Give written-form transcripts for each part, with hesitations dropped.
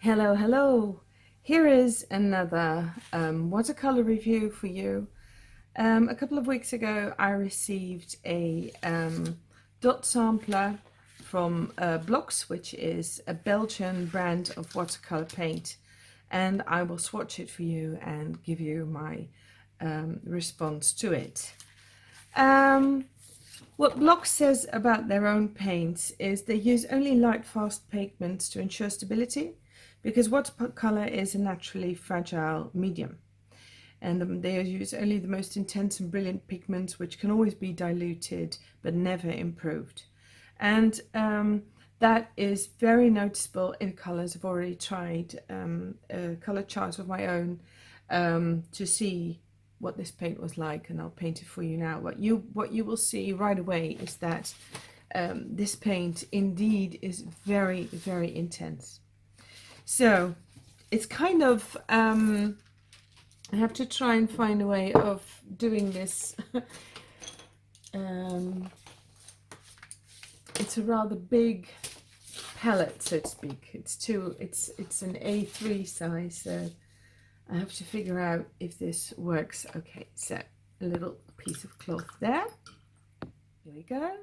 Hello, hello. Here is another watercolor review for you. A couple of weeks ago I received a dot sampler from Blockx, which is a Belgian brand of watercolor paint, and I will swatch it for you and give you my response to it. What Blockx says about their own paints is they use only light fast pigments to ensure stability, because watercolor is a naturally fragile medium, and they use only the most intense and brilliant pigments, which can always be diluted but never improved. And that is very noticeable in colors. I've already tried color charts of my own to see what this paint was like, and I'll paint it for you now. What you will see right away is that this paint indeed is very, very intense. So it's kind of, I have to try and find a way of doing this. It's a rather big palette, so to speak. It's an A3 size, so I have to figure out if this works. Okay, so a little piece of cloth there. Here we go.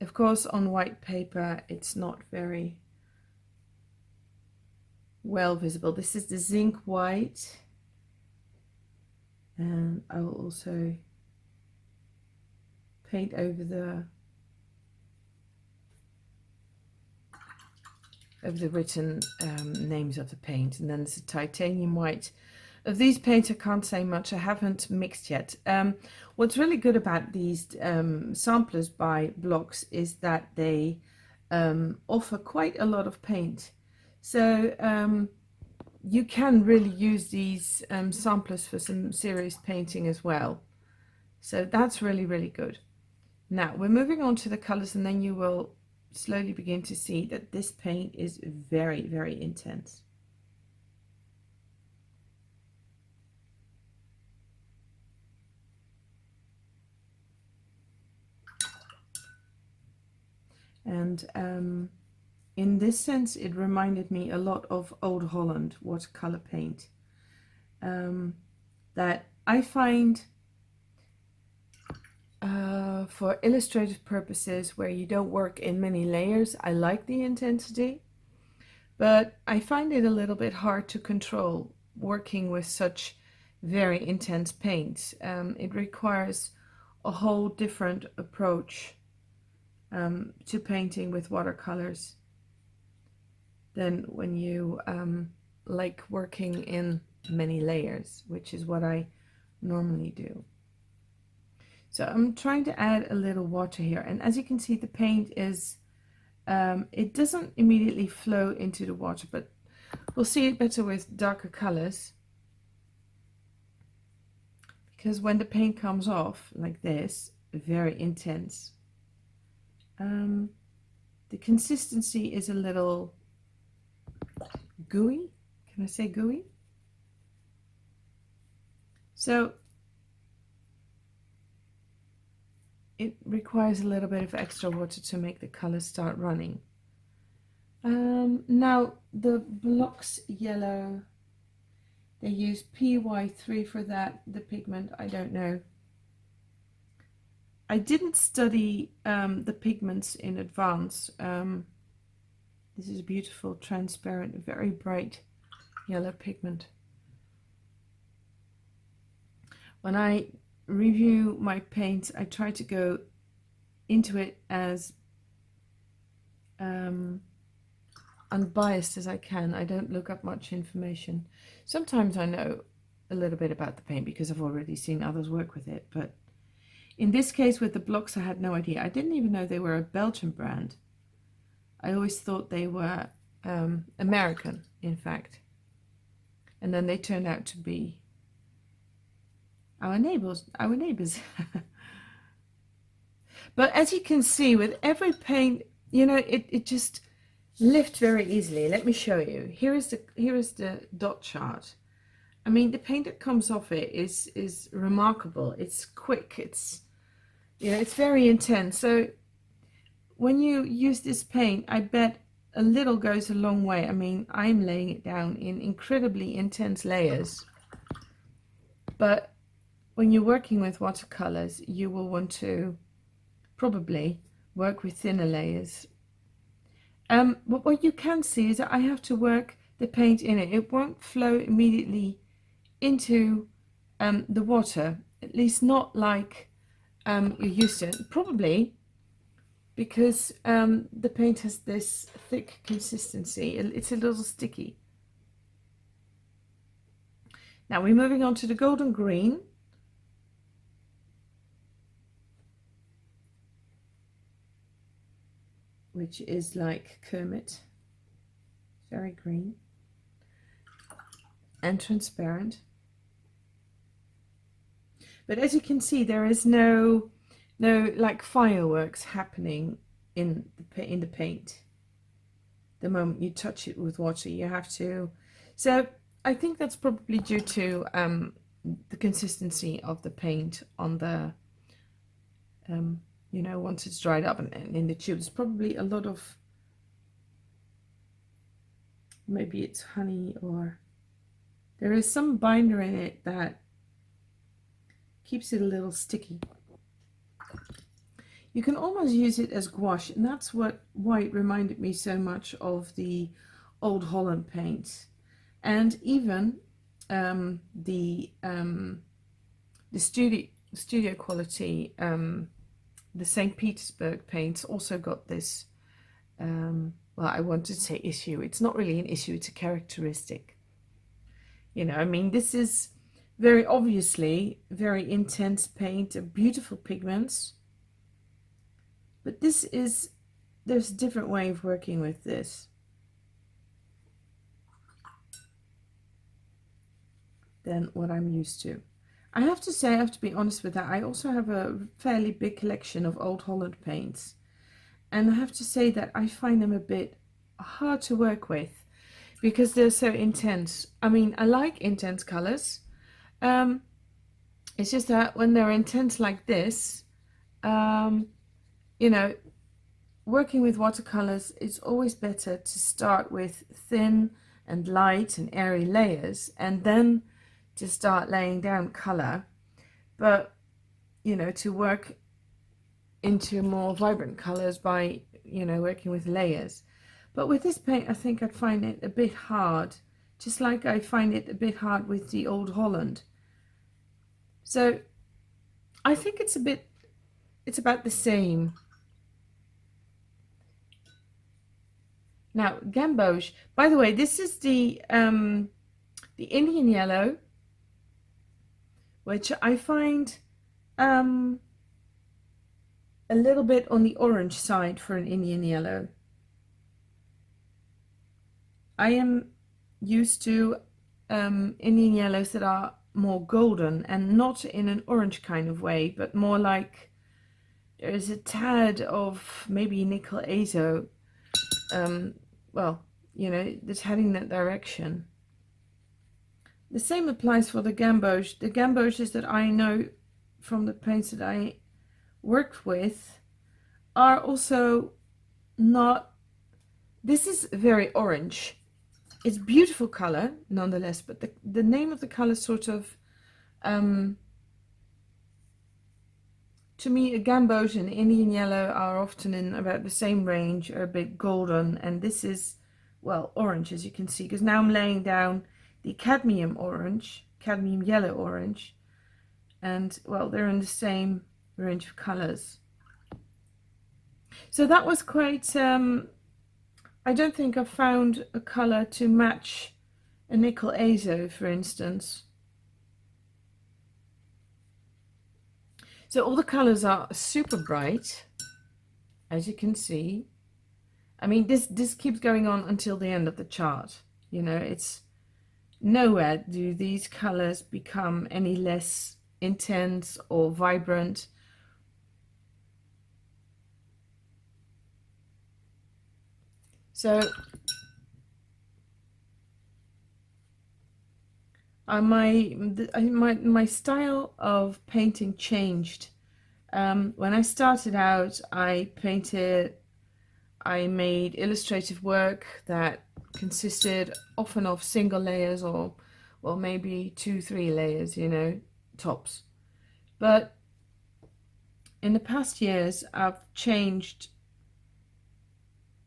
Of course, on white paper, it's not very well visible. This is the zinc white, and I will also paint over the written names of the paint. And then there's a titanium white. Of these paints I can't say much, I haven't mixed yet. What's really good about these samplers by Blockx is that they offer quite a lot of paint. So you can really use these samplers for some serious painting as well. So that's really, really good. Now we're moving on to the colors, and then you will slowly begin to see that this paint is very, very intense. And in this sense, it reminded me a lot of Old Holland watercolor paint that I find for illustrative purposes, where you don't work in many layers, I like the intensity, but I find it a little bit hard to control working with such very intense paints. It requires a whole different approach to painting with watercolors than when you like working in many layers, which is what I normally do. So I'm trying to add a little water here, and as you can see, the paint is it doesn't immediately flow into the water, but we'll see it better with darker colors, because when the paint comes off like this, very intense, the consistency is a little gooey. Can I say gooey? So it requires a little bit of extra water to make the colors start running. Now the Blockx yellow, they use PY3 for that. The pigment, I don't know. I didn't study the pigments in advance. This is a beautiful, transparent, very bright yellow pigment. When I review my paints, I try to go into it as unbiased as I can. I don't look up much information. Sometimes I know a little bit about the paint because I've already seen others work with it, but in this case with the Blockx, I had no idea. I didn't even know they were a Belgian brand. I always thought they were American, in fact, and then they turned out to be our neighbors. But as you can see, with every paint, you know, it just lifts very easily. Let me show you. Here is the dot chart. I mean, the paint that comes off it is remarkable. It's quick. It's, you know, it's very intense. So when you use this paint, I bet a little goes a long way. I mean, I'm laying it down in incredibly intense layers, but when you're working with watercolors, you will want to probably work with thinner layers. But what you can see is that I have to work the paint in it. It won't flow immediately into the water, at least not like you're used to. Probably because the paint has this thick consistency. It's a little sticky. Now we're moving on to the golden green. Which is like Kermit, very green and transparent. But as you can see, there is no like fireworks happening in the paint. The moment you touch it with water, you have to. So I think that's probably due to the consistency of the paint on the you know, once it's dried up and in the tube. There's probably a lot of, maybe it's honey, or there is some binder in it that keeps it a little sticky. You can almost use it as gouache, and that's why it reminded me so much of the Old Holland paints, and even the studio quality the St. Petersburg paints also got this, well, I wanted to say issue. It's not really an issue, it's a characteristic. You know, I mean, this is very obviously very intense paint, beautiful pigments. But this is, there's a different way of working with this than what I'm used to. I have to say, I have to be honest with that, I also have a fairly big collection of Old Holland paints. And I have to say that I find them a bit hard to work with because they're so intense. I mean, I like intense colors. It's just that when they're intense like this, you know, working with watercolors, it's always better to start with thin and light and airy layers and then to start laying down color, but you know, to work into more vibrant colors by, you know, working with layers. But with this paint, I think I'd find it a bit hard, just like I find it a bit hard with the Old Holland. So I think it's about the same. Now Gamboge, by the way, this is the Indian yellow, which I find a little bit on the orange side for an Indian yellow. I am used to Indian yellows that are more golden and not in an orange kind of way, but more like there is a tad of maybe nickel azo, well, you know, that's heading that direction. The same applies for the Gamboge. The Gamboges that I know from the paints that I worked with are also not, this is very orange. It's beautiful color nonetheless, but the name of the color sort of, to me, a Gamboge and Indian yellow are often in about the same range, or a bit golden, and this is, well, orange, as you can see, because now I'm laying down the cadmium orange, cadmium yellow orange, and well, they're in the same range of colors. So that was quite, I don't think I've found a color to match a nickel azo, for instance. So all the colors are super bright, as you can see. I mean, this keeps going on until the end of the chart. You know, it's nowhere do these colors become any less intense or vibrant. So my style of painting changed. When I started out, I painted I made illustrative work that consisted often of single layers or, well, maybe 2-3 layers, you know, tops. But in the past years, I've changed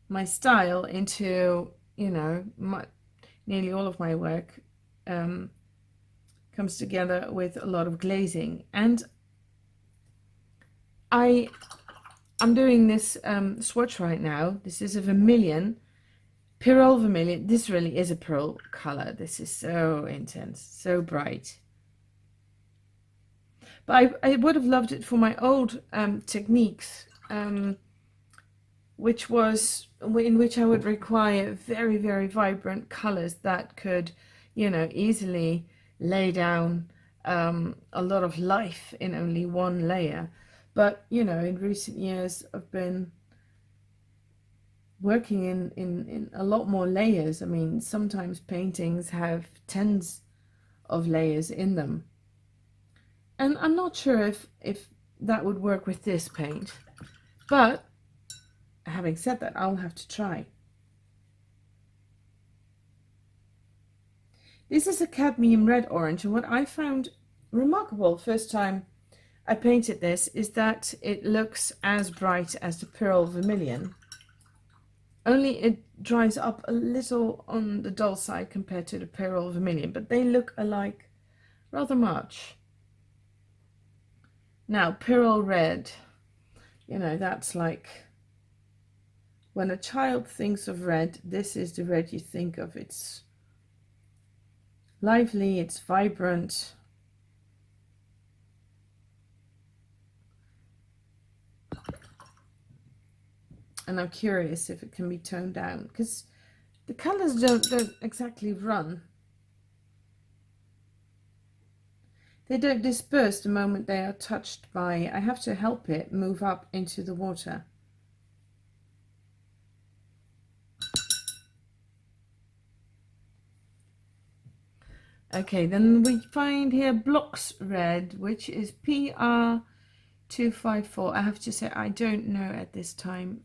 my style into, you know, nearly all of my work comes together with a lot of glazing. And I'm doing this swatch right now. This is a vermilion, Perl Vermilion. This really is a pearl color. This is so intense, so bright. But I would have loved it for my old techniques, which was in which I would require very, very vibrant colors that could, you know, easily lay down a lot of life in only one layer. But, you know, in recent years, I've been working in a lot more layers. I mean, sometimes paintings have tens of layers in them. And I'm not sure if that would work with this paint. But having said that, I'll have to try. This is a Cadmium Red Orange, and what I found remarkable first time I painted this is that it looks as bright as the Perl Vermilion, only it dries up a little on the dull side compared to the Perl Vermilion, but they look alike rather much. Now, Perl Red, you know, that's like when a child thinks of red, this is the red you think of. It's lively, it's vibrant. And I'm curious if it can be toned down, because the colors don't exactly run. They don't disperse the moment they are touched by. I have to help it move up into the water. Okay, then we find here Blockx Red, which is PR254. I have to say, I don't know at this time.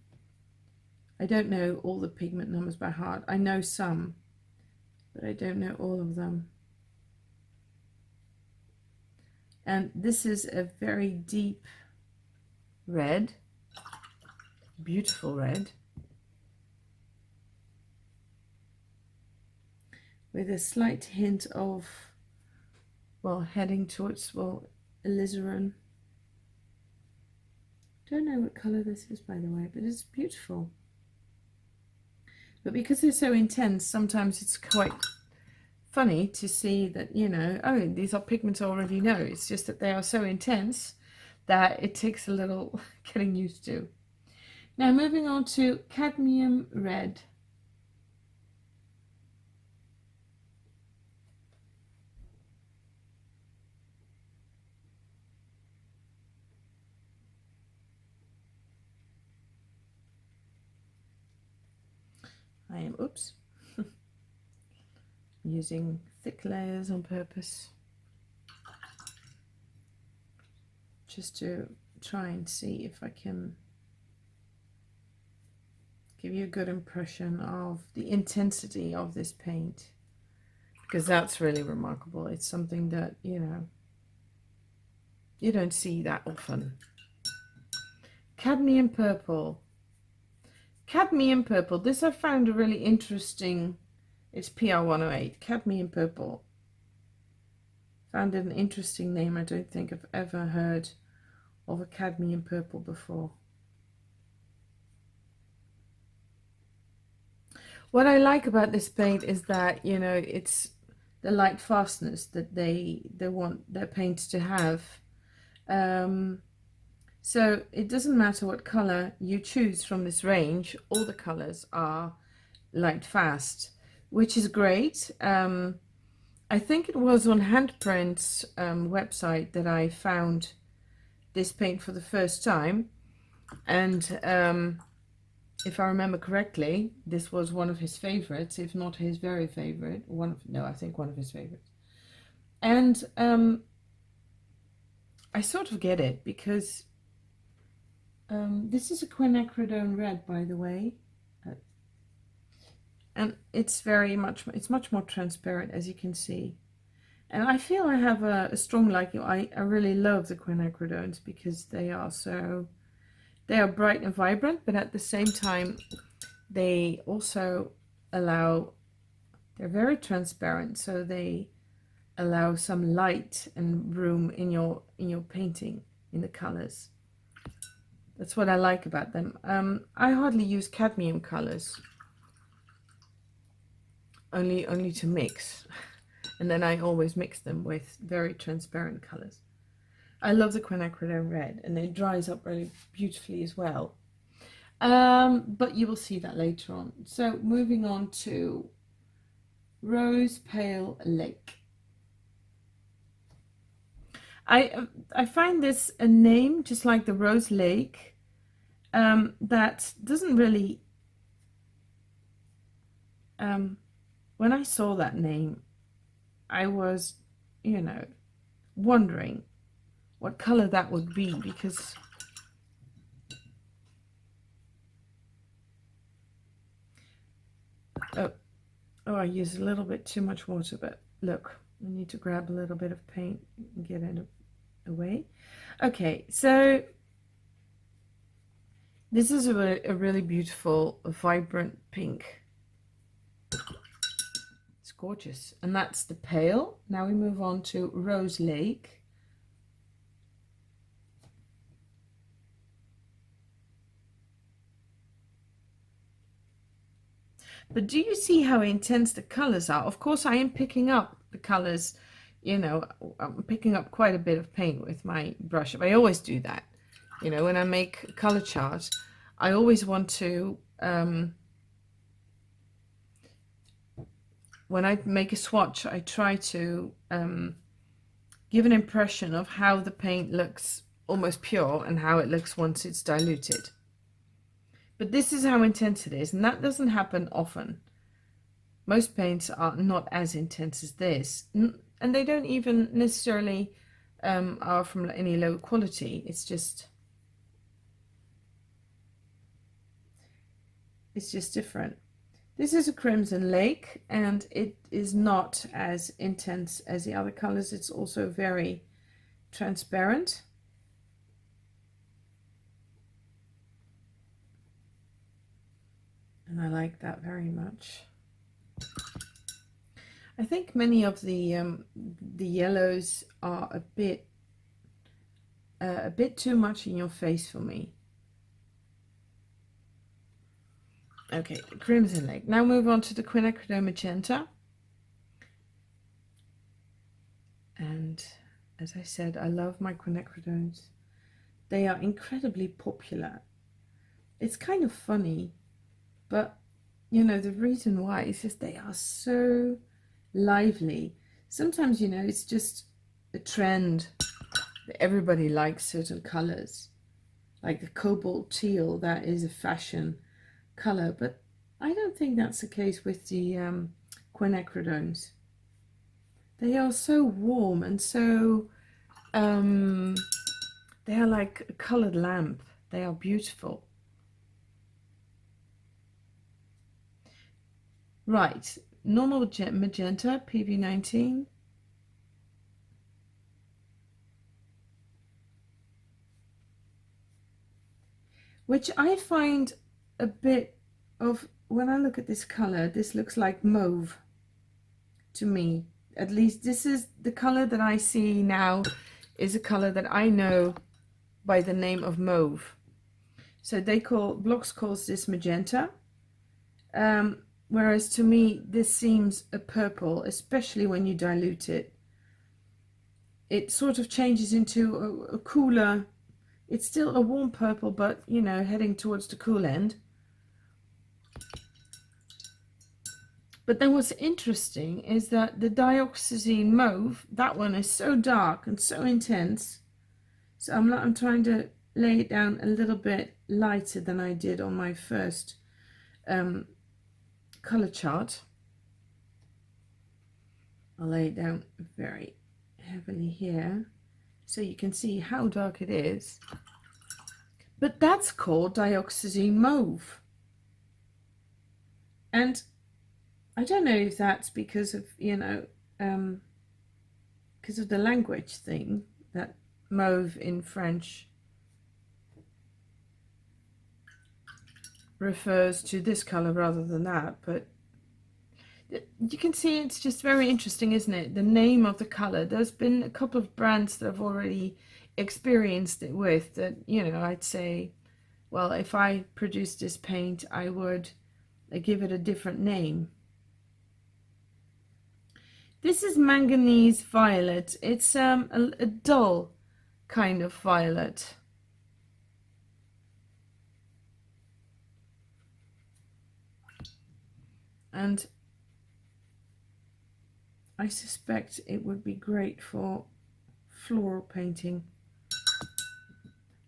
I don't know all the pigment numbers by heart. I know some, but I don't know all of them. And this is a very deep red, beautiful red, with a slight hint of, well, heading towards, well, alizarin. Don't know what color this is, by the way, but it's beautiful. But because they're so intense, sometimes it's quite funny to see that, you know, oh, these are pigments I already know. It's just that they are so intense that it takes a little getting used to. Now moving on to Cadmium Red. I am, oops, using thick layers on purpose, just to try and see if I can give you a good impression of the intensity of this paint, because that's really remarkable. It's something that, you know, you don't see that often. Cadmium Purple. Cadmium Purple, this I found a really interesting, it's PR108, Cadmium Purple. Found it an interesting name. I don't think I've ever heard of a Cadmium Purple before. What I like about this paint is that, you know, it's the light fastness that they want their paints to have. So it doesn't matter what color you choose from this range, all the colors are light fast, which is great. I think it was on Handprint's website that I found this paint for the first time, and if I remember correctly, this was one of his favorites, if not his very favorite. I think one of his favorites. And I sort of get it, because This is a Quinacridone Red, by the way. And it's much more transparent, as you can see. And I feel I have a strong liking. I really love the quinacridones because they are bright and vibrant, but at the same time they also they're very transparent, so they allow some light and room in your painting, in the colors. That's what I like about them. I hardly use cadmium colors, only to mix. And then I always mix them with very transparent colors. I love the Quinacridone Red, and it dries up really beautifully as well. But you will see that later on. So moving on to Ros Pale Lake. I find this a name just like the Rose Lake that doesn't really. When I saw that name, I was, wondering what color that would be, because I used a little bit too much water, but look, I need to grab a little bit of paint and get it away. Okay, so this is a really beautiful, vibrant pink. It's gorgeous, and that's the pale. Now we move on to Rose Lake. But do you see how intense the colors are? Of course, I am picking up the colors, I'm picking up quite a bit of paint with my brush. I always do that. When I make a color chart, I always want to, when I make a swatch, I try to give an impression of how the paint looks almost pure and how it looks once it's diluted. But this is how intense it is, and that doesn't happen often. Most paints are not as intense as this, and they don't even necessarily are from any low quality. It's just different. This is a Crimson Lake, and it is not as intense as the other colors. It's also very transparent. And I like that very much. I think many of the yellows are a bit too much in your face for me. Okay, Crimson Lake. Now move on to the Quinacridone Magenta. And as I said, I love my quinacridones. They are incredibly popular. It's kind of funny, but the reason why is just they are so lively. Sometimes, it's just a trend that everybody likes certain colors, like the cobalt teal. That is a fashion color, but I don't think that's the case with the quinacridones. They are so warm and so they are like a colored lamp. They are beautiful. Right, normal magenta, PB19. Which I find a bit of, when I look at this color, this looks like mauve to me. At least this is the color that I see now, is a color that I know by the name of mauve. So Blockx calls this magenta. Whereas to me, this seems a purple, especially when you dilute it. It sort of changes into a cooler, it's still a warm purple, but, heading towards the cool end. But then what's interesting is that the dioxazine mauve, that one is so dark and so intense. So I'm trying to lay it down a little bit lighter than I did on my first color chart. I'll lay it down very heavily here so you can see how dark it is. but that's called dioxazine mauve. And I don't know if that's because of, you know, because of the language thing, that mauve in French refers to this color rather than that, but you can see it's just very interesting, isn't it? The name of the color. There's been a couple of brands that I've already experienced it with that, you know, I'd say, well, if I produced this paint, I would give it a different name. This is Manganese Violet. It's a dull kind of violet. And I suspect it would be great for floral painting.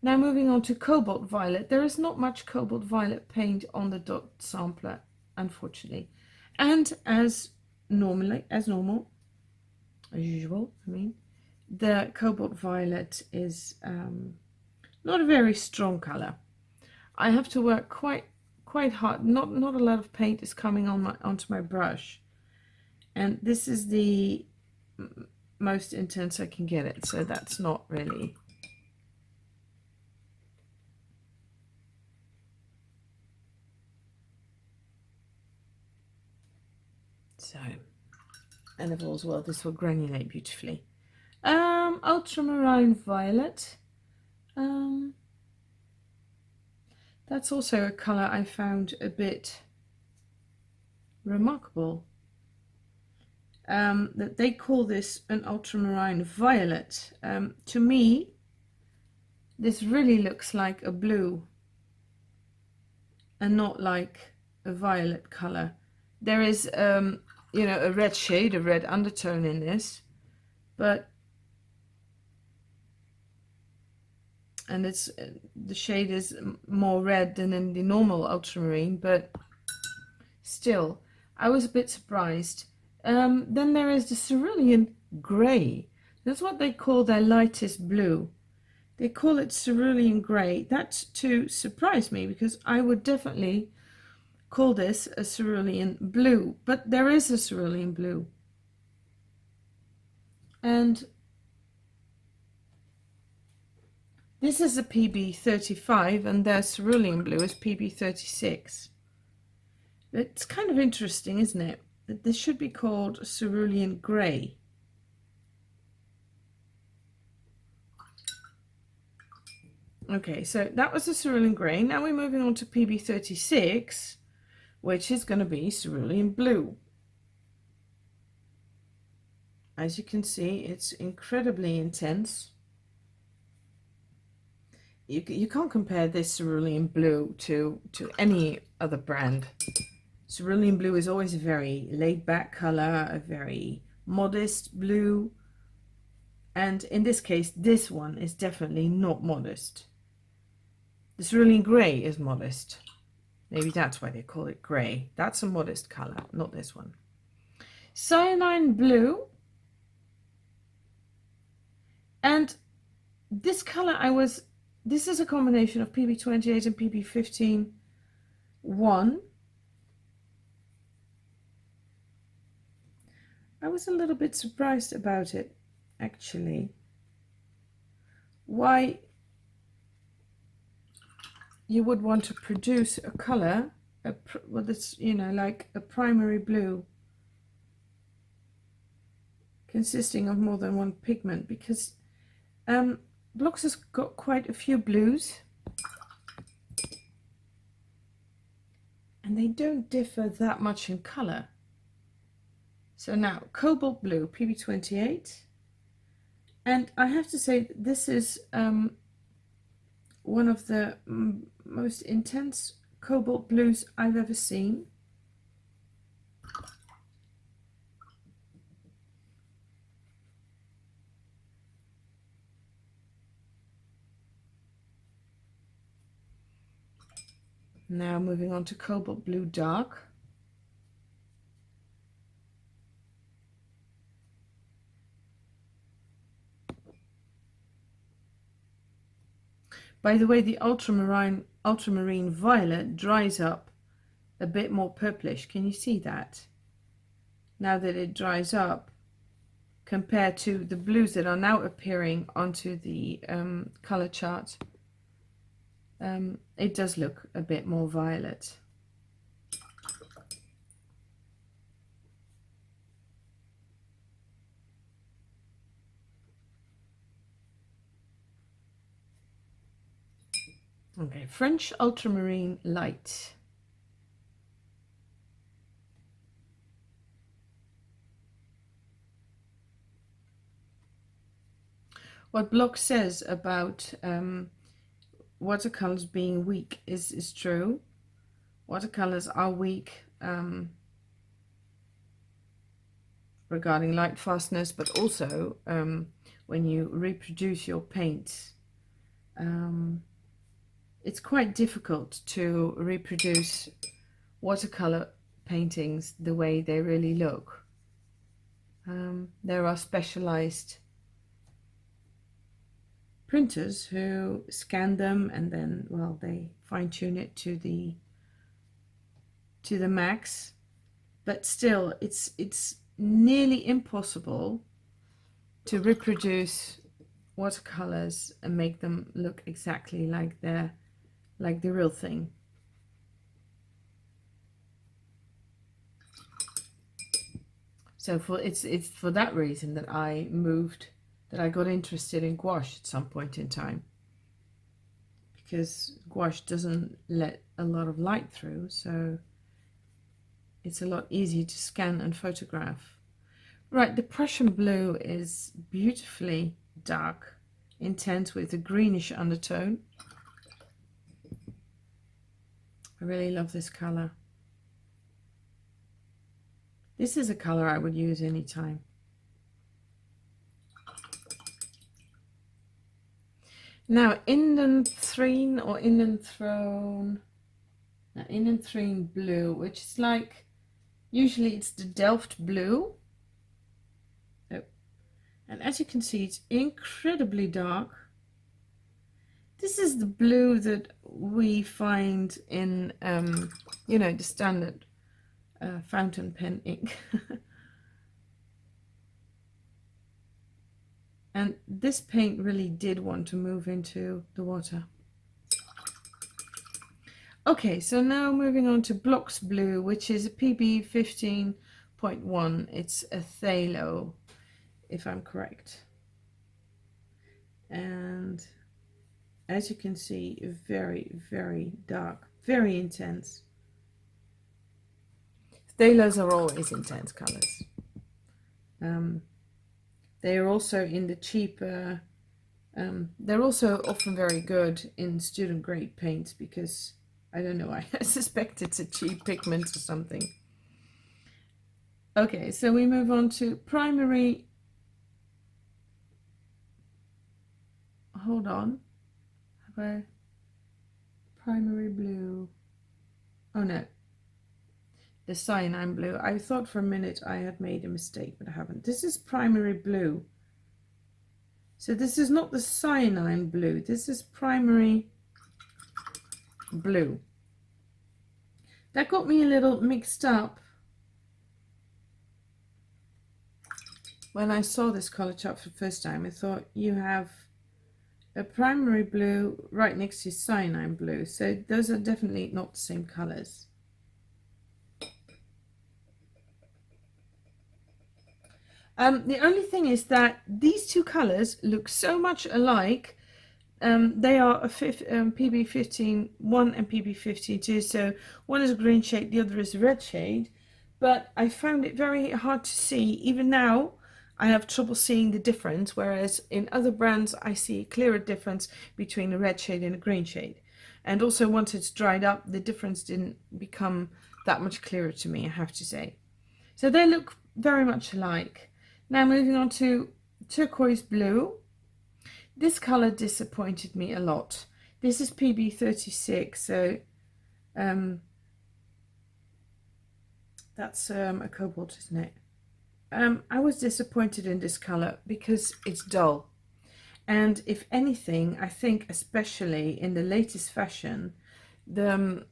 Now moving on to Cobalt Violet. There is not much Cobalt Violet paint on the dot sampler, unfortunately. And as usual, I mean, the Cobalt Violet is not a very strong color. I have to work quite hard. Not a lot of paint is coming on onto my brush, and this is the most intense I can get it, so that's not really. So, and of course, well, this will granulate beautifully. Ultramarine Violet. That's also a color I found a bit remarkable. That they call this an ultramarine violet. To me, this really looks like a blue and not like a violet color. There is, you know, a red shade, a red undertone in this, but and it's the shade is more red than in the normal ultramarine, but still, I was a bit surprised. Then there is the Cerulean Grey. That's what they call their lightest blue. They call it Cerulean Grey. That too surprised me, because I would definitely call this a Cerulean Blue, but there is a Cerulean Blue. And this is a PB 35 and their Cerulean Blue is PB 36. It's kind of interesting, isn't it? That this should be called Cerulean Grey. Okay, so that was the Cerulean Grey. Now we're moving on to PB 36, which is going to be Cerulean Blue. As you can see, it's incredibly intense. You can't compare this Cerulean Blue to any other brand. Cerulean Blue is always a very laid-back color, a very modest blue. And in this case, this one is definitely not modest. The Cerulean Grey is modest. Maybe that's why they call it grey. That's a modest color, not this one. Cyanine Blue. And this color this is a combination of PB28 and PB15-1. I was a little bit surprised about it, actually. Why you would want to produce a color, well, that's, you know, like a primary blue consisting of more than one pigment, because Blockx has got quite a few blues and they don't differ that much in color. So now Cobalt Blue PB28, and I have to say this is one of the most intense cobalt blues I've ever seen. Now moving on to Cobalt Blue Dark. By the way, the ultramarine violet dries up a bit more purplish. Can you see that? Now that it dries up, compared to the blues that are now appearing onto the color chart, it does look a bit more violet. Okay, French Ultramarine Light. What Blockx says about watercolors being weak is true. Watercolors are weak regarding light fastness, but also when you reproduce your paints, it's quite difficult to reproduce watercolor paintings the way they really look. There are specialized printers who scan them and then, well, they fine-tune it to the max, but still it's nearly impossible to reproduce watercolors and make them look exactly like the real thing. So it's for that reason that I got interested in gouache at some point in time, because gouache doesn't let a lot of light through, so it's a lot easier to scan and photograph. Right, the Prussian blue is beautifully dark, intense with a greenish undertone. I really love this color. This is a color I would use anytime. Now, Indanthrene or Indanthrone, Indanthrene blue, which is like, usually it's the Delft blue. Oh. And as you can see, it's incredibly dark. This is the blue that we find in, you know, the standard fountain pen ink. And this paint really did want to move into the water. Okay, so now moving on to Blockx Blue, which is a PB 15.1. It's a phthalo, if I'm correct. And as you can see, very, very dark, very intense. Phthalos are always intense colors. They are also in the cheaper, they're also often very good in student grade paints because, I don't know, I suspect it's a cheap pigment or something. Okay, so we move on to primary, hold on, have I, primary blue, oh no, the cyanine blue. I thought for a minute I had made a mistake, but I haven't. This is primary blue. So this is not the cyanine blue. This is primary blue. That got me a little mixed up when I saw this color chart for the first time. I thought you have a primary blue right next to cyanine blue. So those are definitely not the same colors. The only thing is that these two colors look so much alike. They are a PB 15.1 and PB 15.2. So one is a green shade, the other is a red shade. But I found it very hard to see. Even now, I have trouble seeing the difference. Whereas in other brands, I see a clearer difference between a red shade and a green shade. And also once it's dried up, the difference didn't become that much clearer to me, I have to say. So they look very much alike. Now moving on to Turquoise Blue. This color disappointed me a lot. This is PB 36, so that's a cobalt, isn't it? I was disappointed in this color because it's dull. And if anything, I think especially in the latest fashion, the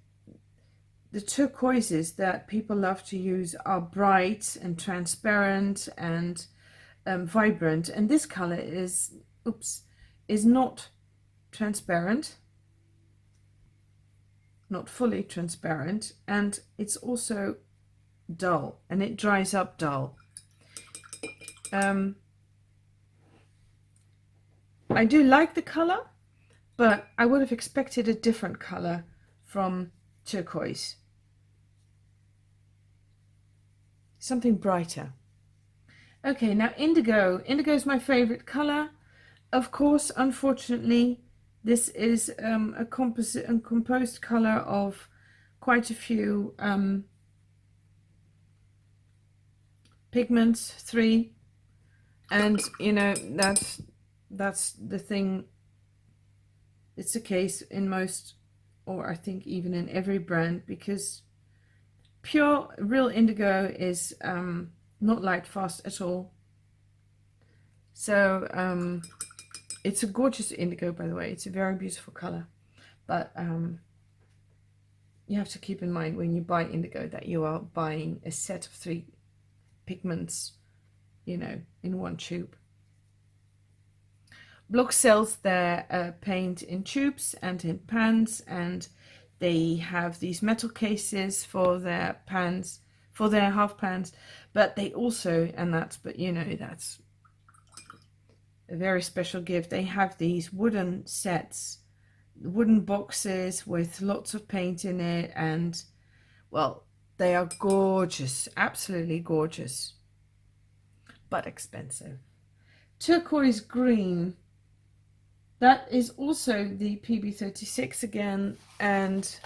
turquoises that people love to use are bright and transparent and vibrant, and this color is not transparent, not fully transparent, and it's also dull, and it dries up dull. I do like the color, but I would have expected a different color from turquoise, something brighter. Okay, now indigo. Indigo is my favorite color. Of course, unfortunately, this is a composed color of quite a few pigments, 3, and you know that's the thing. It's the case in most, or I think even in every brand, because pure real indigo is not light fast at all. So it's a gorgeous indigo, by the way. It's a very beautiful color, but you have to keep in mind when you buy indigo that you are buying a set of 3 pigments, you know, in one tube. Blockx sells their paint in tubes and in pans, and they have these metal cases for their pans, for their half pans, but they also, but you know, that's a very special gift, they have these wooden sets, wooden boxes with lots of paint in it, and well, they are gorgeous, absolutely gorgeous, but expensive. Turquoise green, that is also the PB36 again, and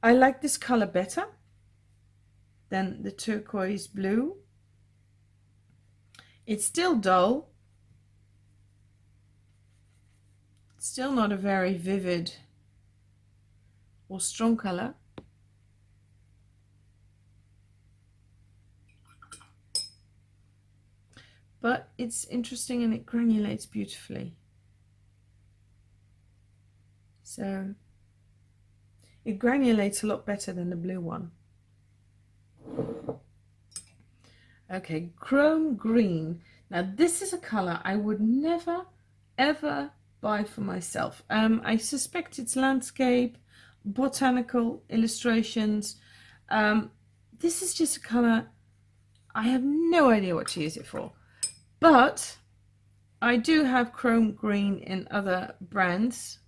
I like this color better than the turquoise blue. It's still dull, still not a very vivid or strong color. But it's interesting and it granulates beautifully. So it granulates a lot better than the blue one. Okay, chrome green. Now this is a color I would never ever buy for myself. I suspect it's landscape, botanical illustrations. This is just a color I have no idea what to use it for. But I do have chrome green in other brands,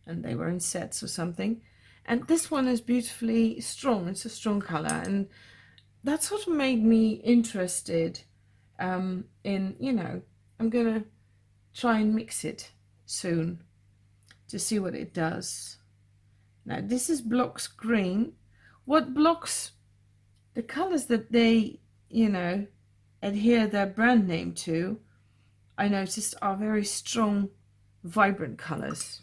and they were in sets or something. And this one is beautifully strong. It's a strong color, and that sort of made me interested in, you know, I'm going to try and mix it soon to see what it does. Now, this is Blockx green. What Blockx, the colors that they, you know, adhere their brand name to, I noticed are very strong, vibrant colors.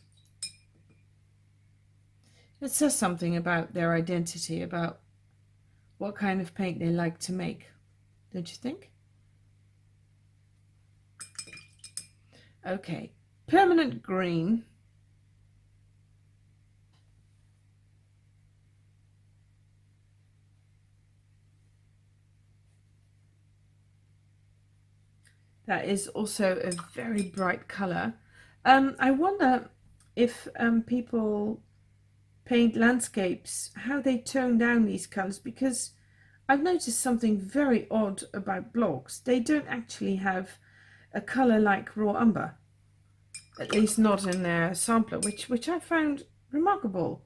It says something about their identity, about what kind of paint they like to make, don't you think? Okay, permanent green. That is also a very bright color. I wonder if people paint landscapes, how they tone down these colors, because I've noticed something very odd about Blockx. They don't actually have a color like raw umber, at least not in their sampler, which I found remarkable.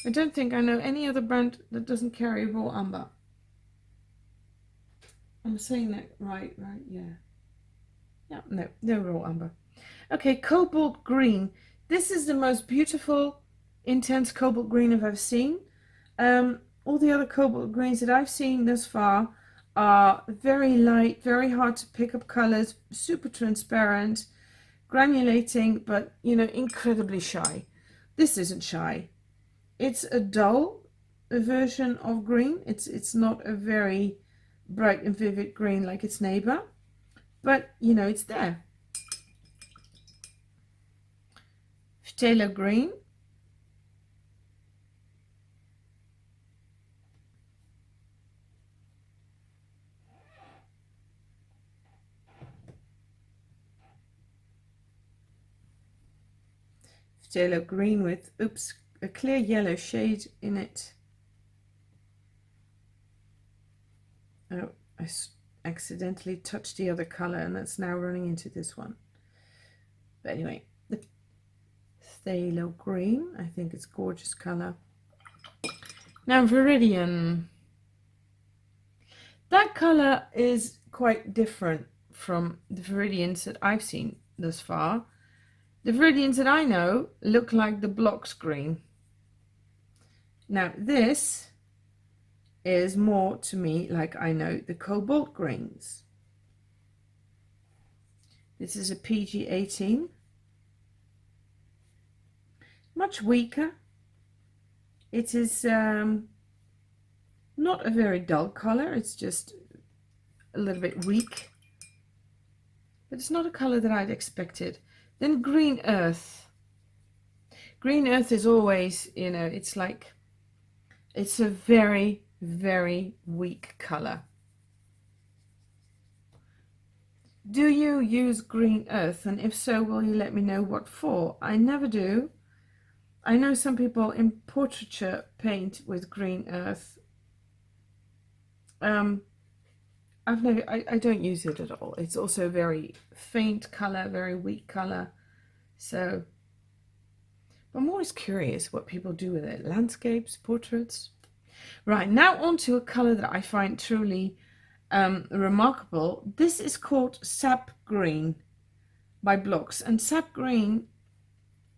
I don't think I know any other brand that doesn't carry raw umber. I'm saying that right, yeah. Yeah, no raw umber. Okay, cobalt green. This is the most beautiful, intense cobalt green I've ever seen. All the other cobalt greens that I've seen thus far are very light, very hard to pick up colors, super transparent, granulating, but, you know, incredibly shy. This isn't shy. It's a dull version of green. It's not a very bright and vivid green like its neighbor, but you know, it's there. Phthalo green. Phthalo green with, oops, a clear yellow shade in it. Oh, I accidentally touched the other color and that's now running into this one. But anyway, the phthalo green, I think it's gorgeous color. Now Viridian. That color is quite different from the Viridians that I've seen thus far. The Viridians that I know look like the Blockx green. Now this is more to me like I know the Cobalt greens. This is a PG 18. Much weaker. It is not a very dull color, it's just a little bit weak. But it's not a color that I'd expected. Then Green Earth. Green Earth is always, you know, it's like, it's a very, very weak color. Do you use Green Earth? And if so, will you let me know what for? I never do. I know some people in portraiture paint with Green Earth. I don't use it at all. It's also a very faint color, very weak color. So I'm always curious what people do with it. Landscapes, portraits. Right, now on to a color that I find truly remarkable. This is called Sap Green by Blockx. And Sap Green,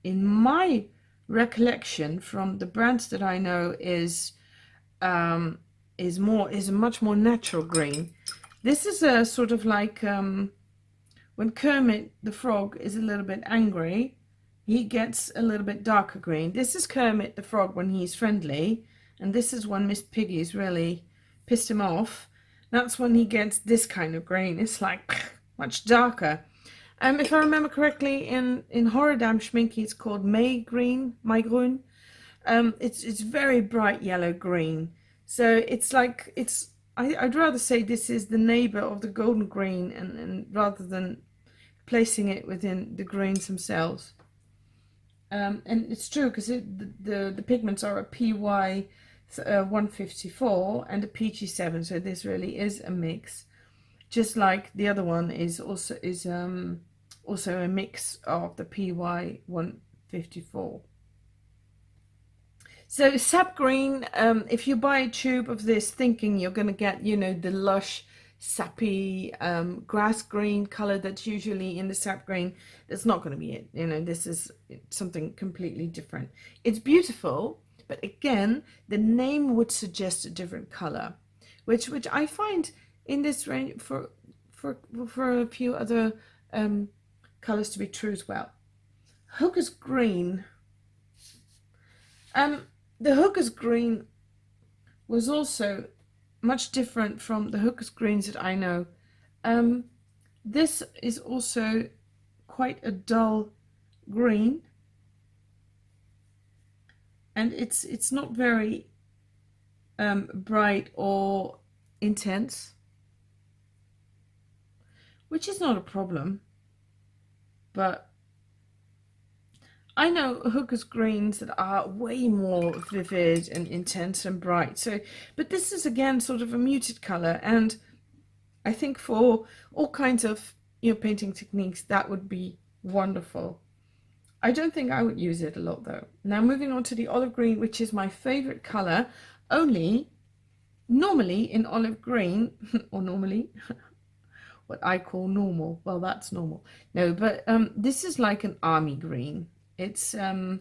in my recollection from the brands that I know, is a much more natural green. This is a sort of like when Kermit the Frog is a little bit angry, he gets a little bit darker green. This is Kermit the Frog when he's friendly, and this is when Miss Piggy's really pissed him off. That's when he gets this kind of green. It's like much darker. If I remember correctly, in Horror-Dam Schminky, it's called May Green. It's very bright yellow green. So it's like, I'd rather say this is the neighbor of the golden green, and rather than placing it within the greens themselves. And it's true because the pigments are a PY 154 and a PG7, so this really is a mix. Just like the other one is also a mix of the PY 154. So Sap Green, if you buy a tube of this thinking you're going to get, you know, the lush, sappy, grass green color that's usually in the Sap Green, that's not going to be it. You know, this is something completely different. It's beautiful, but again, the name would suggest a different color, which I find in this range for a few other colors to be true as well. Hooker's Green. The Hooker's Green was also much different from the Hooker's Greens that I know. This is also quite a dull green, and it's not very bright or intense, which is not a problem, but I know Hooker's Greens that are way more vivid and intense and bright. So, but this is again sort of a muted color, and I think for all kinds of, you know, painting techniques that would be wonderful. I don't think I would use it a lot though. Now moving on to the olive green, which is my favorite color. Only normally in olive green, or normally what I call normal. Well, that's normal. No, but this is like an army green. It's I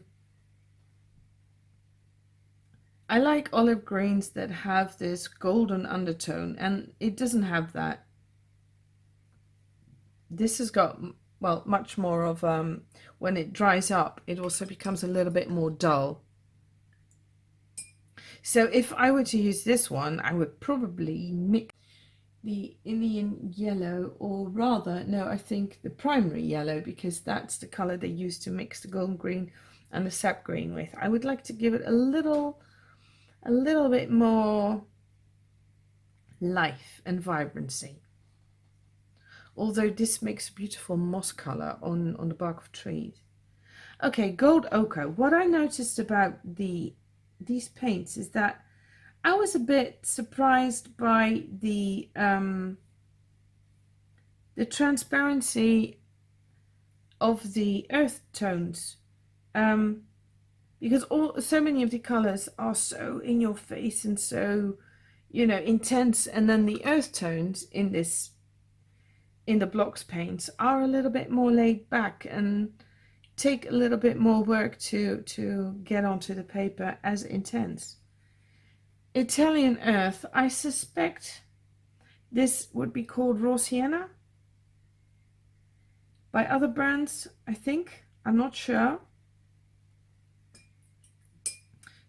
like olive greens that have this golden undertone, and it doesn't have that. This has got, well, much more of when it dries up, it also becomes a little bit more dull. So if I were to use this one, I would probably mix. the Indian yellow, or rather, no, I think the primary yellow, because that's the color they use to mix the golden green and the sap green with. I would like to give it a little bit more life and vibrancy. Although this makes a beautiful moss color on the bark of trees. Okay, gold ochre. What I noticed about these paints is that I was a bit surprised by the transparency of the earth tones, because so many of the colors are so in your face and so, you know, intense, and then the earth tones in the Blockx paints are a little bit more laid back and take a little bit more work to get onto the paper as intense. Italian earth, I suspect this would be called raw sienna by other brands, I think. I'm not sure.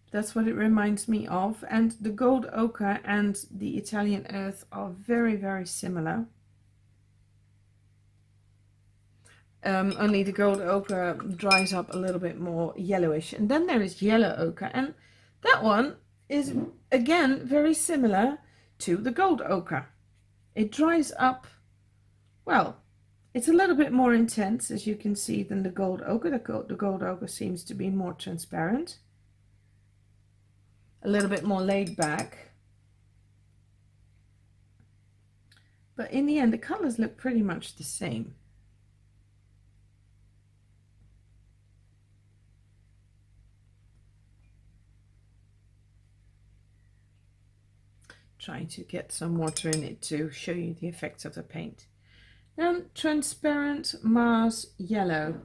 That's what it reminds me of. And the gold ochre and the Italian earth are very, very similar. Only the gold ochre dries up a little bit more yellowish. And then there is yellow ochre, and that one is again very similar to the gold ochre. It dries up, well, it's a little bit more intense, as you can see, than the gold ochre. The gold ochre seems to be more transparent, a little bit more laid back. But in the end, the colors look pretty much the same. Trying to get some water in it to show you the effects of the paint. Then transparent Mars yellow.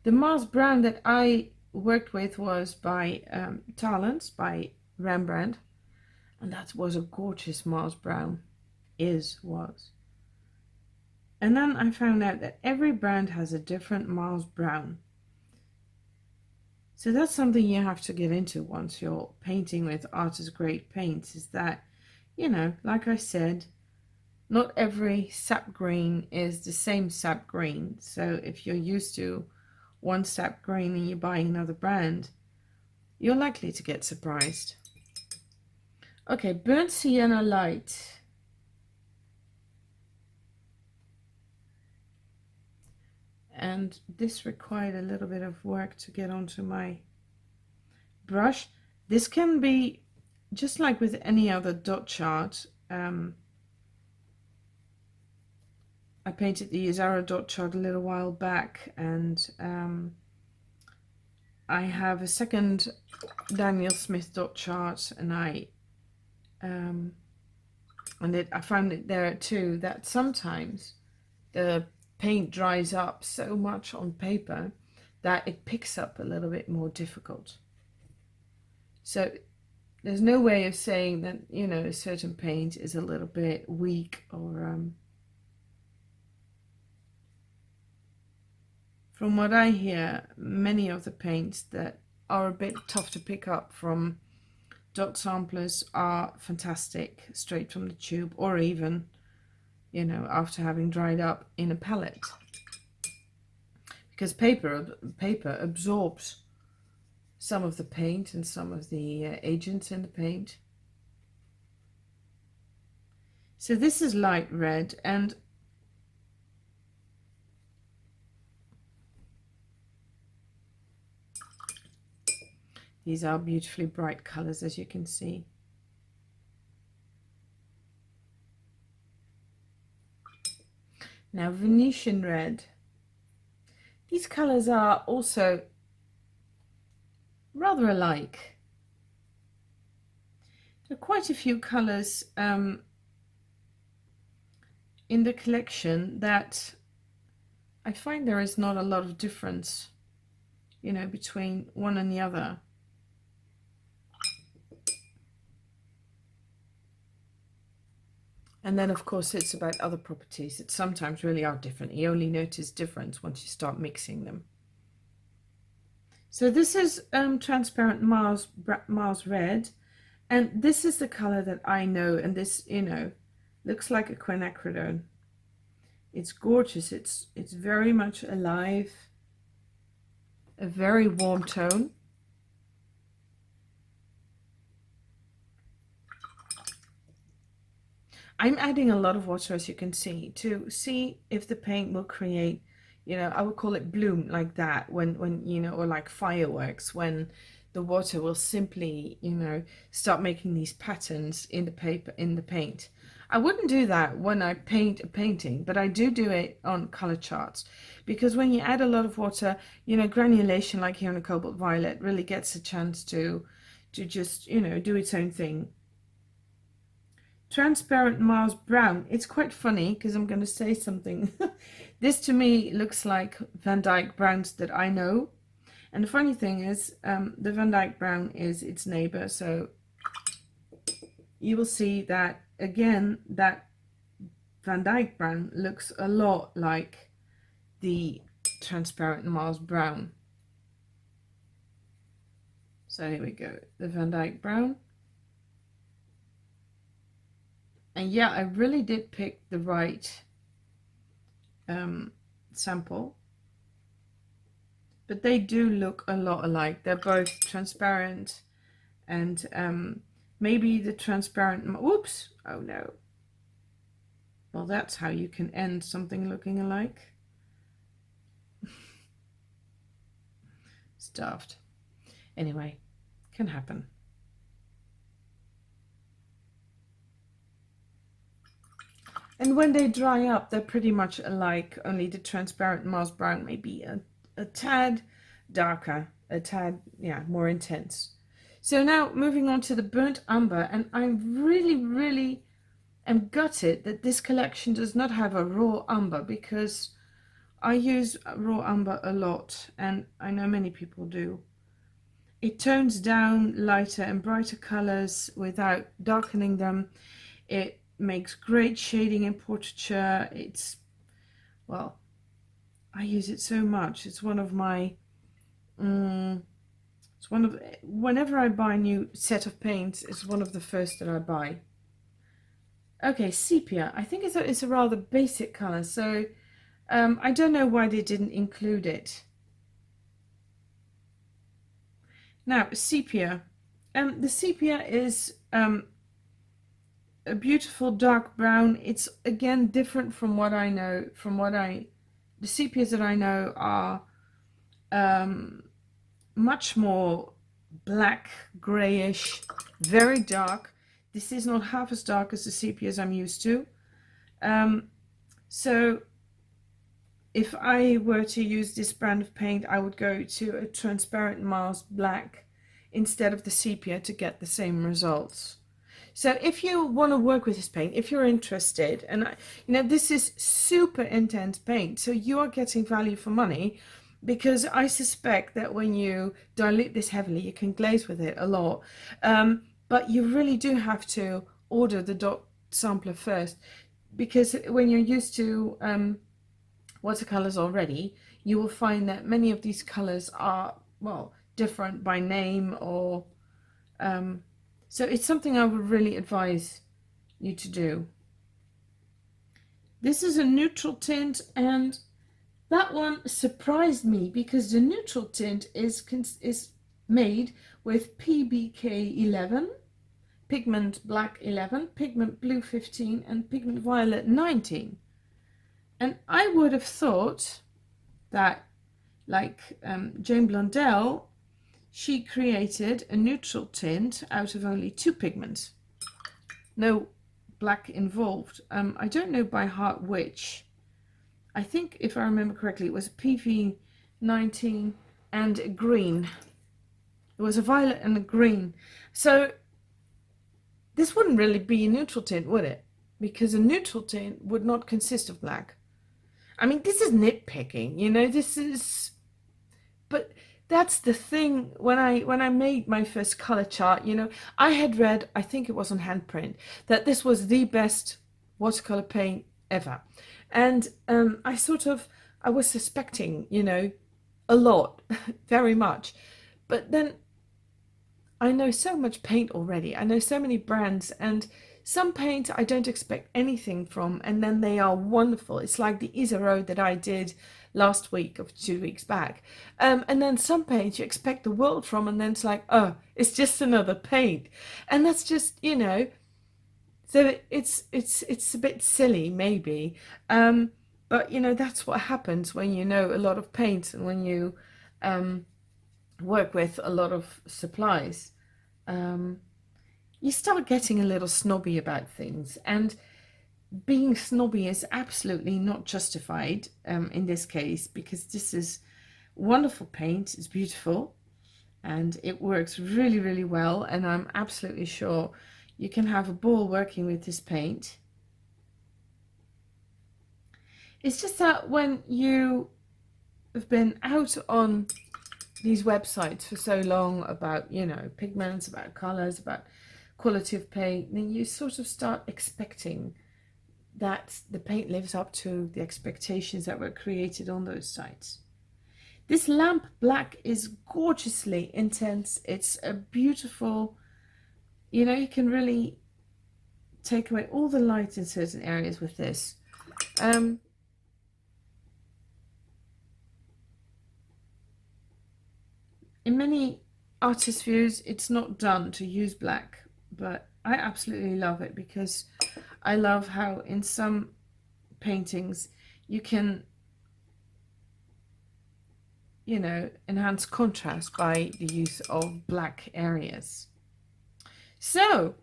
The Mars brown that I worked with was by Talents, by Rembrandt, and that was a gorgeous Mars brown. Was. And then I found out that every brand has a different Mars brown. So that's something you have to get into once you're painting with artist grade paints, is that, you know, like I said, not every sap green is the same sap green. So if you're used to one sap green and you're buying another brand, you're likely to get surprised. Okay, burnt sienna light. And this required a little bit of work to get onto my brush. This can be just like with any other dot chart. I painted the Isara dot chart a little while back, and I have a second Daniel Smith dot chart, and I found it there too, that sometimes the paint dries up so much on paper that it picks up a little bit more difficult. So there's no way of saying that, you know, a certain paint is a little bit weak, or from what I hear, many of the paints that are a bit tough to pick up from dot samplers are fantastic straight from the tube, or even, you know, after having dried up in a palette, because paper absorbs some of the paint and some of the agents in the paint. So this is light red, and these are beautifully bright colors, as you can see. Now Venetian red. These colors are also rather alike. There are quite a few colors in the collection that I find there is not a lot of difference, you know, between one and the other. And then, of course, it's about other properties that sometimes really are different. You only notice difference once you start mixing them. So this is transparent Mars red, And this is the color that I know, and this, you know, looks like a quinacridone. It's gorgeous. It's very much alive, a very warm tone. I'm adding a lot of water, as you can see, to see if the paint will create, you know, I would call it bloom, like that, when you know, or like fireworks, when the water will simply, you know, start making these patterns in the paper, in the paint. I wouldn't do that when I paint a painting, but I do it on color charts, because when you add a lot of water, you know, granulation, like here in the Cobalt Violet, really gets a chance to just, you know, do its own thing. Transparent Mars brown. It's quite funny because I'm going to say something. This to me looks like Van Dyke browns that I know. And the funny thing is, the Van Dyke brown is its neighbor. So you will see that again, that Van Dyke brown looks a lot like the Transparent Mars brown. So here we go, the Van Dyke brown. And yeah, I really did pick the right sample, but they do look a lot alike. They're both transparent, and maybe the transparent, whoops, oh no. Well, that's how you can end something looking alike. Stuffed. Anyway, can happen. And when they dry up, they're pretty much alike, only the transparent Mars brown may be a tad darker, a tad, yeah, more intense. So now moving on to the burnt umber, and I really am gutted that this collection does not have a raw umber, because I use raw umber a lot, and I know many people do. It tones down lighter and brighter colors without darkening them. It makes great shading in portraiture. It's, well, I use it so much. It's one of my it's one of, whenever I buy a new set of paints, it's one of the first that I buy. Okay, sepia. I think it's a rather basic color, so I don't know why they didn't include it. Now, sepia. The sepia is a beautiful dark brown. It's again different from what I know, the sepias that I know are much more black, grayish, very dark. This is not half as dark as the sepias I'm used to. So if I were to use this brand of paint, I would go to a transparent Mars black instead of the sepia to get the same results. So if you want to work with this paint, if you're interested, and you know, this is super intense paint, so you are getting value for money, because I suspect that when you dilute this heavily, you can glaze with it a lot. But you really do have to order the dot sampler first, because when you're used to watercolors already, you will find that many of these colors are, well, different by name, or so it's something I would really advise you to do. This is a neutral tint, and that one surprised me, because the neutral tint is made with PBK 11, pigment black 11, pigment blue 15, and pigment violet 19. And I would have thought that, like Jane Blondell, she created a neutral tint out of only 2 pigments. No black involved. I don't know by heart which. I think, if I remember correctly, it was PV 19 and a green. It was a violet and a green. So this wouldn't really be a neutral tint, would it? Because a neutral tint would not consist of black. I mean, this is nitpicking, you know, this is, but that's the thing. When I made my first color chart, you know, I had read, I think it was on Handprint, that this was the best watercolor paint ever. And I was suspecting, you know, a lot, very much. But then I know so much paint already. I know so many brands, and some paint I don't expect anything from, and then they are wonderful. It's like the Isaro that I did last week or 2 weeks back. And then some paint you expect the world from, and then it's like, oh, it's just another paint. And that's just, you know, so it's a bit silly maybe. But you know, that's what happens when you know a lot of paints and when you work with a lot of supplies. You start getting a little snobby about things, and being snobby is absolutely not justified in this case, because this is wonderful paint. It's beautiful and it works really, really well, and I'm absolutely sure you can have a ball working with this paint. It's just that when you have been out on these websites for so long about, you know, pigments, about colors, about quality of paint, then you sort of start expecting that the paint lives up to the expectations that were created on those sites. This lamp black is gorgeously intense. It's a beautiful, you know, you can really take away all the light in certain areas with this. In many artist views, it's not done to use black, but I absolutely love it, because I love how in some paintings you can, you know, enhance contrast by the use of black areas. So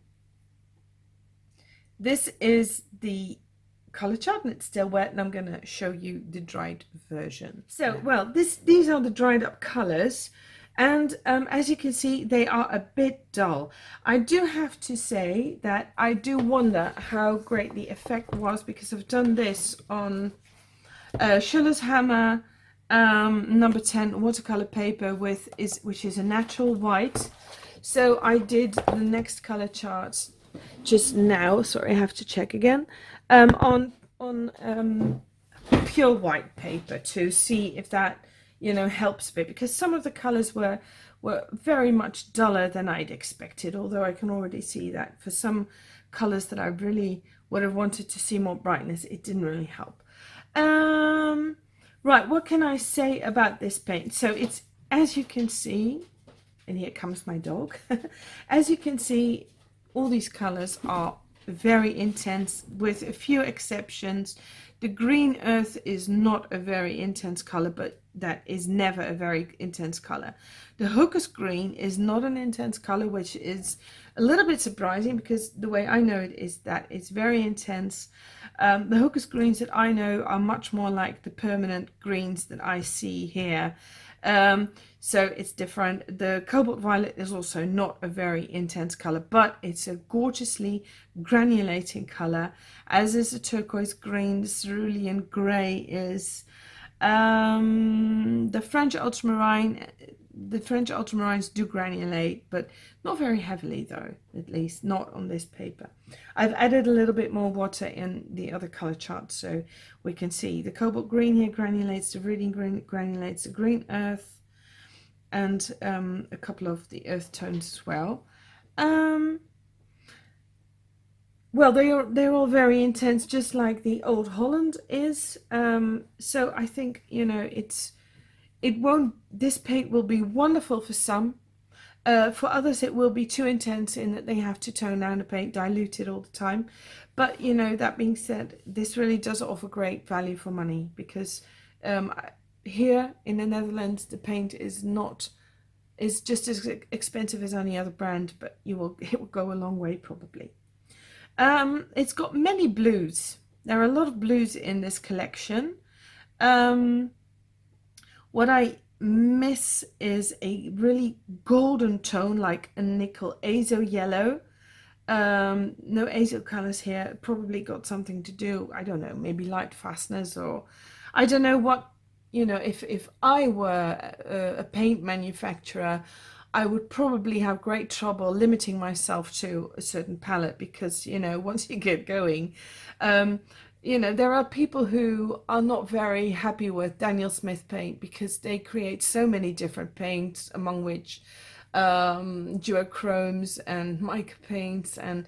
this is the color chart, and it's still wet, and I'm going to show you the dried version. So, well, these are the dried up colors. And as you can see, they are a bit dull. I do have to say that I do wonder how great the effect was, because I've done this on Schiller's Hammer number 10 watercolor paper which is a natural white. So I did the next color chart just now. Sorry, I have to check again. On pure white paper to see if that, you know, helps a bit, because some of the colors were very much duller than I'd expected, although I can already see that for some colors that I really would have wanted to see more brightness, it didn't really help. Right, what can I say about this paint? So it's, as you can see, and here comes my dog. As you can see, all these colors are very intense with a few exceptions. The green earth is not a very intense color, but that is never a very intense color. The Hocus green is not an intense color, which is a little bit surprising, because the way I know it is that it's very intense. The Hocus greens that I know are much more like the permanent greens that I see here. So it's different. The Cobalt Violet is also not a very intense color, but it's a gorgeously granulating color, as is the Turquoise Green. The Cerulean Grey is the French Ultramarine. The French Ultramarines do granulate, but not very heavily, though, at least not on this paper. I've added a little bit more water in the other color chart, so we can see the Cobalt Green here granulates, the Viridian Green granulates, the Green Earth, and a couple of the earth tones as well. Well, they're all very intense, just like the Old Holland is. So I think, you know, this paint will be wonderful for some. For others, it will be too intense in that they have to tone down the paint, dilute it all the time. But, you know, that being said, this really does offer great value for money, because here in the Netherlands, the paint is just as expensive as any other brand, but it will go a long way probably. It's got many blues. There are a lot of blues in this collection. What I miss is a really golden tone, like a nickel azo yellow. No azo colors here. Probably got something to do, I don't know, maybe light fasteners, or I don't know what, you know, if I were a paint manufacturer, I would probably have great trouble limiting myself to a certain palette, because, you know, once you get going, you know, there are people who are not very happy with Daniel Smith paint, because they create so many different paints, among which duochromes and mica paints, and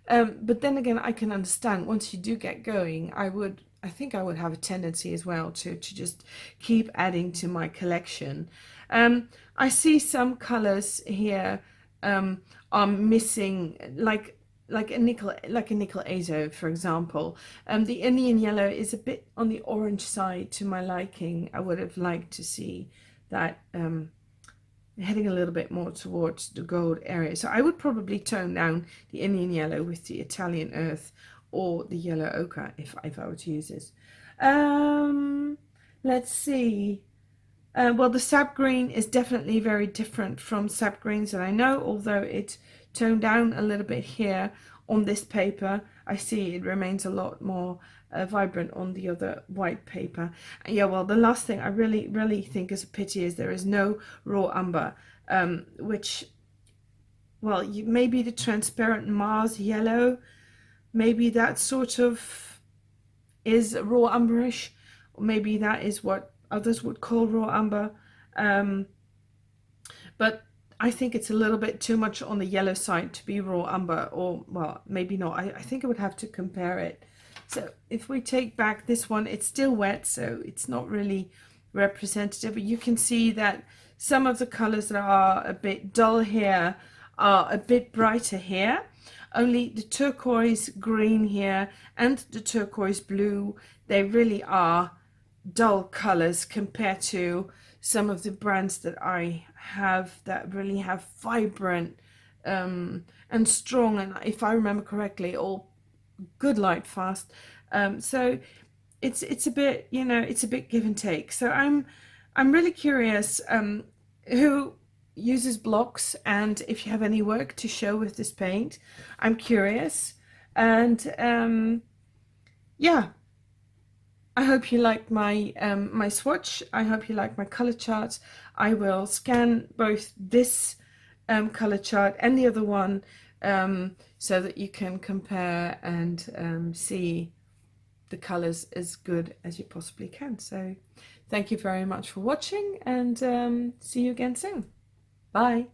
but then again, I can understand once you do get going, I think I would have a tendency as well to just keep adding to my collection. I see some colors here are missing, like a nickel azo, for example. The Indian yellow is a bit on the orange side to my liking. I would have liked to see that heading a little bit more towards the gold area. So I would probably tone down the Indian yellow with the Italian earth or the yellow ochre if I were to use this. Let's see. Well, the sap green is definitely very different from sap greens that I know, although it's toned down a little bit here on this paper. I see it remains a lot more vibrant on the other white paper. Yeah, well, the last thing I really think is a pity is there is no raw umber, which, well, maybe the transparent Mars yellow, maybe that sort of is raw umberish, or maybe that is what others would call raw umber, but I think it's a little bit too much on the yellow side to be raw umber, or well, maybe not. I think I would have to compare it. So if we take back this one, it's still wet, so it's not really representative, but you can see that some of the colors that are a bit dull here are a bit brighter here. Only the turquoise green here and the turquoise blue, they really are dull colors compared to some of the brands that I have that really have vibrant and strong, and if I remember correctly, all good light fast. So it's a bit, you know, it's a bit give and take. So I'm really curious who uses Blockx, and if you have any work to show with this paint. I'm curious, and yeah, I hope you like my my swatch. I hope you like my color charts. I will scan both this color chart and the other one so that you can compare and see the colors as good as you possibly can. So thank you very much for watching, and see you again soon. Bye.